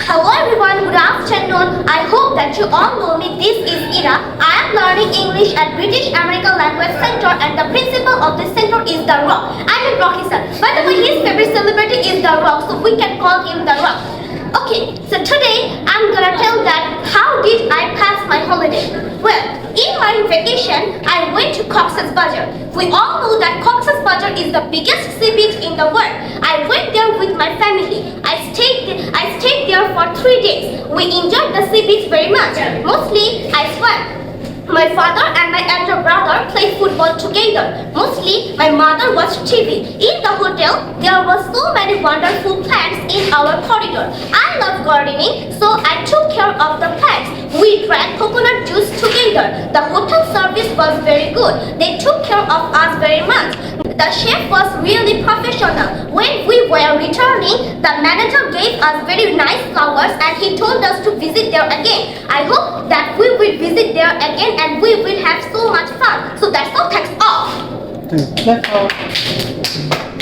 Hello everyone, good afternoon. I hope that you all know me. This is Ira. I am learning English at British American Language Center and the principal of this center is The Rock. I mean Rocky sir. By the way, his favorite celebrity is The Rock, so we can call him The Rock. Okay, so today I'm gonna tell that how did I pass my holiday. Well, in my vacation, I went to Cox's Bazar. We all know that Cox's Bazar is the biggest sea beach in the world. I went there with my family. I stayed there for 3 days. We enjoyed the sea beach very much. Mostly, I swam. My father and my elder brother played football together. Mostly, my mother watched TV. In the hotel, there were so many wonderful plants in our corridor. I love gardening, so I took care of the plants. We drank coconut juice together. The hotel service was very good. They took care of us very much. The chef was really professional. When we were returning, the manager gave us very nice flowers and he told us to visit there again. I hope that we will visit there again and we will have so much fun. So that's all. Thanks all. That's all.